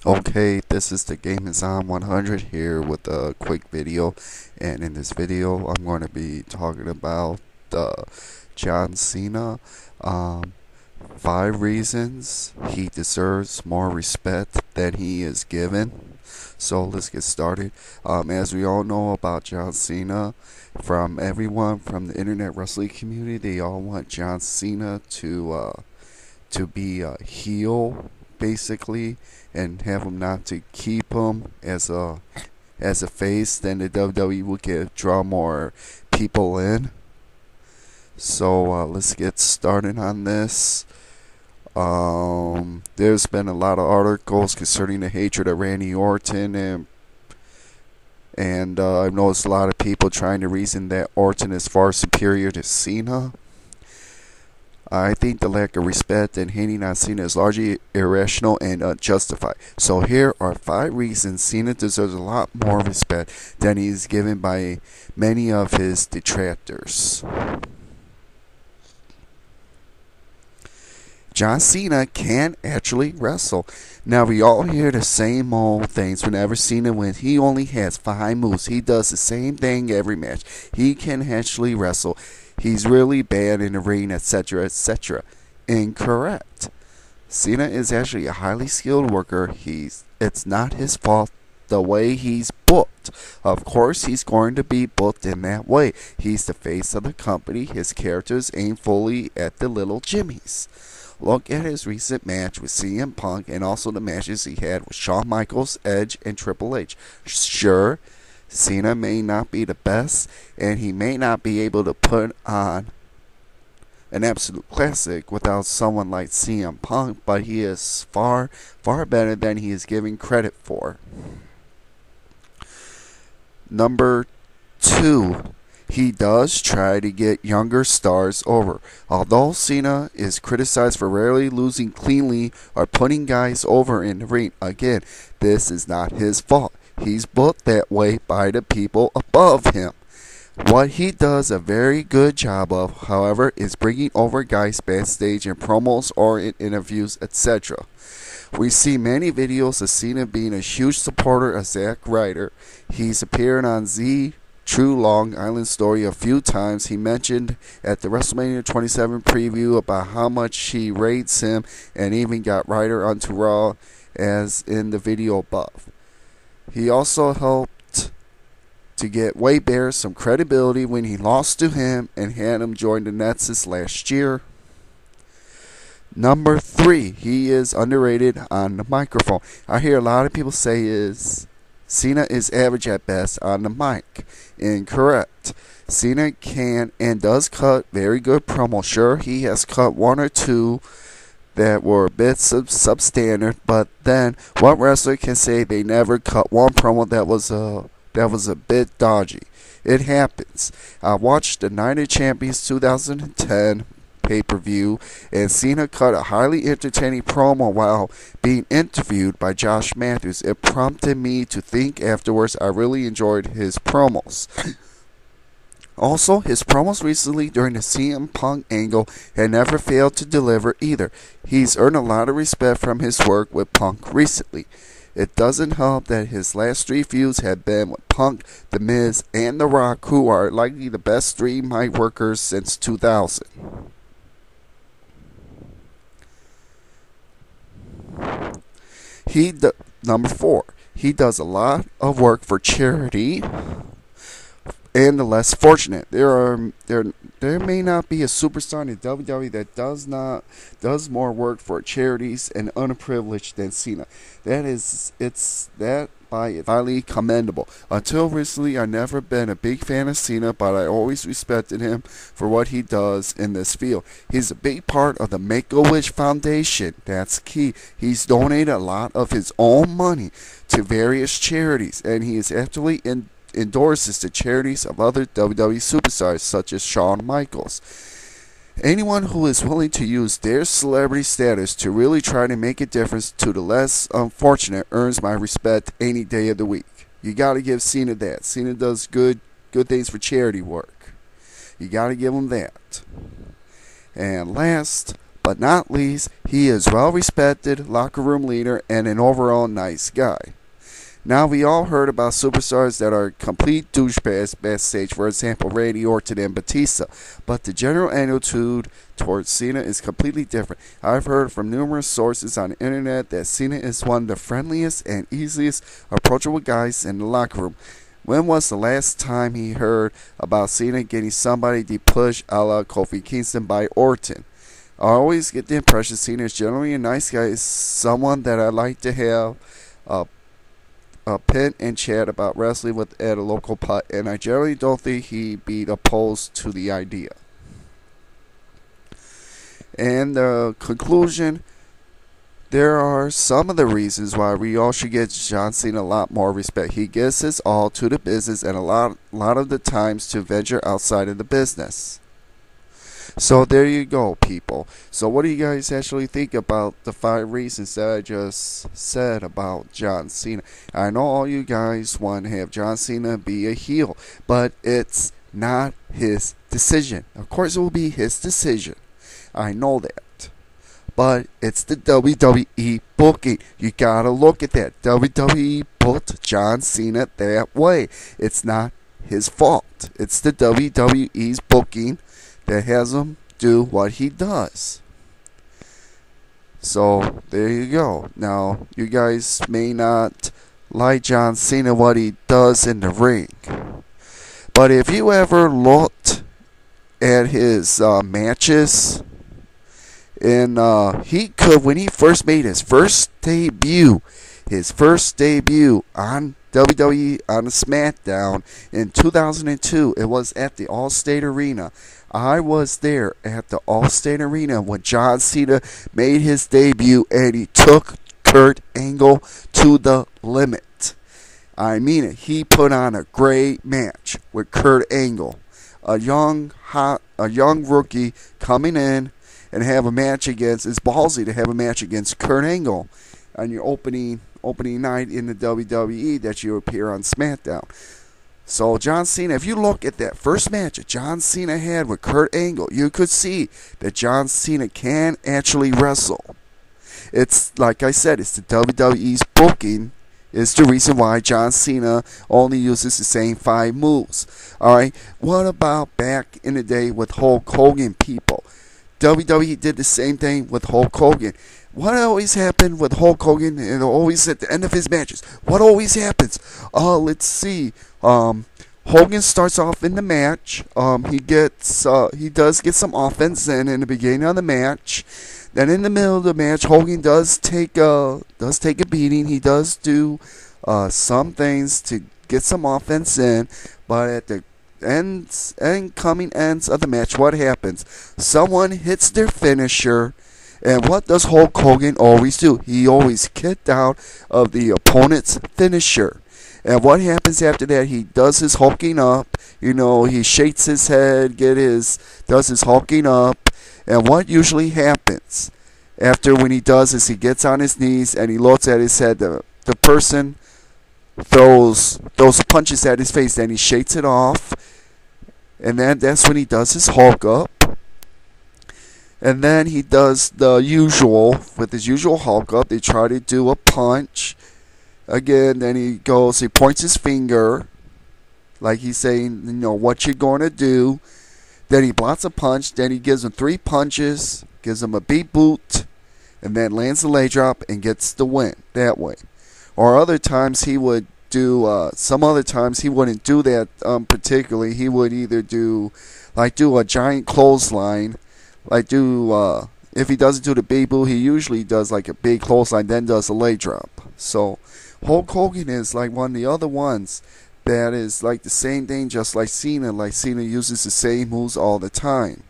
Okay, this is the Game is On 100 here with a quick video, and in this video I'm going to be talking about John Cena. Um, 5 reasons he deserves more respect than he is given. So let's get started. As we all know about John Cena, from everyone from the internet wrestling community, they all want John Cena to be a heel, basically, and have him not to keep him as a face. Then the WWE would draw more people in. So let's get started on this. There's been a lot of articles concerning the hatred of Randy Orton, and I've noticed a lot of people trying to reason that Orton is far superior to Cena. I think the lack of respect and hating on Cena is largely irrational and unjustified. So here are 5 reasons Cena deserves a lot more respect than he is given by many of his detractors. John Cena can actually wrestle. Now we all hear the same old things whenever Cena wins. He only has 5 moves. He does the same thing every match. He can actually wrestle. He's really bad in the ring, etc., etc. Incorrect. Cena is actually a highly skilled worker. It's not his fault the way he's booked. Of course, he's going to be booked in that way. He's the face of the company. His characters aim fully at the little Jimmies. Look at his recent match with CM Punk and also the matches he had with Shawn Michaels, Edge, and Triple H. Sure, Cena may not be the best, and he may not be able to put on an absolute classic without someone like CM Punk, but he is far, far better than he is given credit for. Number 2. He does try to get younger stars over. Although Cena is criticized for rarely losing cleanly or putting guys over in the ring, again, this is not his fault. He's booked that way by the people above him. What he does a very good job of, however, is bringing over guys backstage in promos or in interviews, etc. We see many videos of Cena being a huge supporter of Zack Ryder. He's appeared on True Long Island Story a few times. He mentioned at the WrestleMania 27 preview about how much he rates him, and even got Ryder onto Raw, as in the video above. He also helped to get Wade Barrett some credibility when he lost to him and had him join the Nexus last year. Number 3, he is underrated on the microphone. I hear a lot of people say Cena is average at best on the mic. Incorrect. Cena can and does cut very good promos. Sure, he has cut 1 or 2 that were a bit substandard, but then what wrestler can say they never cut one promo that was a bit dodgy? It happens. I watched the Night of Champions 2010 pay-per-view, and Cena cut a highly entertaining promo while being interviewed by Josh Matthews. It prompted me to think afterwards. I really enjoyed his promos. Also, his promos recently during the CM Punk angle had never failed to deliver either. He's earned a lot of respect from his work with Punk recently. It doesn't help that his last 3 feuds have been with Punk, The Miz, and The Rock, who are likely the best 3 mic workers since 2000. Number 4, he does a lot of work for charity and the less fortunate. There may not be a superstar in WWE that does more work for charities and underprivileged than Cena. That by highly commendable. Until recently, I've never been a big fan of Cena, but I always respected him for what he does in this field. He's a big part of the Make-A-Wish Foundation. That's key. He's donated a lot of his own money to various charities, and he is actually endorses the charities of other WWE superstars such as Shawn Michaels. Anyone who is willing to use their celebrity status to really try to make a difference to the less unfortunate earns my respect any day of the week. You gotta give Cena that. Cena does good things for charity work. You gotta give him that. And last but not least, he is well respected, locker room leader, and an overall nice guy. Now, we all heard about superstars that are complete douchebags backstage, for example, Randy Orton and Batista, but the general attitude towards Cena is completely different. I've heard from numerous sources on the internet that Cena is one of the friendliest and easiest approachable guys in the locker room. When was the last time he heard about Cena getting somebody to push a la Kofi Kingston by Orton? I always get the impression Cena is generally a nice guy, is someone that I like to have a pit and chat about wrestling with at a local pub, and I generally don't think he'd be opposed to the idea. And the conclusion, there are some of the reasons why we all should give John Cena a lot more respect. He gives his all to the business, and a lot of the times to venture outside of the business. So there you go, people. So what do you guys actually think about the 5 reasons that I just said about John Cena? I know all you guys want to have John Cena be a heel, but it's not his decision. Of course it will be his decision. I know that. But it's the WWE booking. You gotta look at that. WWE booked John Cena that way. It's not his fault. It's the WWE's booking that has him do what he does. So there you go. Now, you guys may not like John Cena, what he does in the ring, but if you ever looked at his matches, and he could, when he first made his first debut on WWE on the SmackDown in 2002, it was at the Allstate Arena. I was there at the Allstate Arena when John Cena made his debut, and he took Kurt Angle to the limit. I mean it. He put on a great match with Kurt Angle, a young rookie coming in and have a match against. It's ballsy to have a match against Kurt Angle on your opening night in the WWE that you appear on SmackDown. So John Cena, if you look at that first match that John Cena had with Kurt Angle, you could see that John Cena can actually wrestle. It's like I said, it's the WWE's booking is the reason why John Cena only uses the same 5 moves. Alright, what about back in the day with Hulk Hogan, people? WWE did the same thing with Hulk Hogan. What always happened with Hulk Hogan, and always at the end of his matches, what always happens? Let's see. Hogan starts off in the match. He does get some offense in the beginning of the match. Then in the middle of the match, Hogan does take a beating. He does do some things to get some offense in, but at the ends of the match, what happens? Someone hits their finisher. And what does Hulk Hogan always do? He always kicked out of the opponent's finisher. And what happens after that? He does his hulking up. He shakes his head, does his hulking up. And what usually happens after when he does is he gets on his knees and he looks at his head. The person throws punches at his face. Then he shakes it off. And then that's when he does his hulk up. And then he does the usual, with his usual hulk up. They try to do a punch. Again, then he points his finger, like he's saying, what you're going to do. Then he blocks a punch. Then he gives him 3 punches, gives him a beat boot, and then lands the leg drop and gets the win that way. Or other times he would do, some other times he wouldn't do that particularly. He would either do a giant clothesline. If he doesn't do the big boot, he usually does like a big clothesline, then does a leg drop. So Hulk Hogan is like one of the other ones that is like the same thing, just like Cena. Like Cena uses the same moves all the time.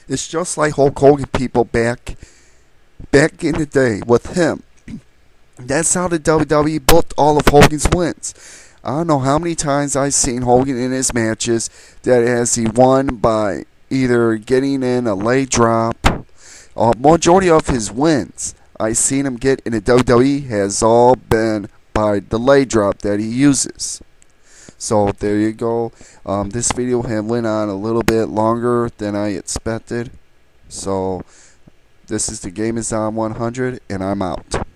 It's just like Hulk Hogan, people, back in the day with him. That's how the WWE booked all of Hogan's wins. I don't know how many times I've seen Hogan in his matches that as he won by either getting in a leg drop. Majority of his wins I've seen him get in the WWE has all been by the leg drop that he uses. So there you go. This video went on a little bit longer than I expected. So this is the Game is On 100, and I'm out.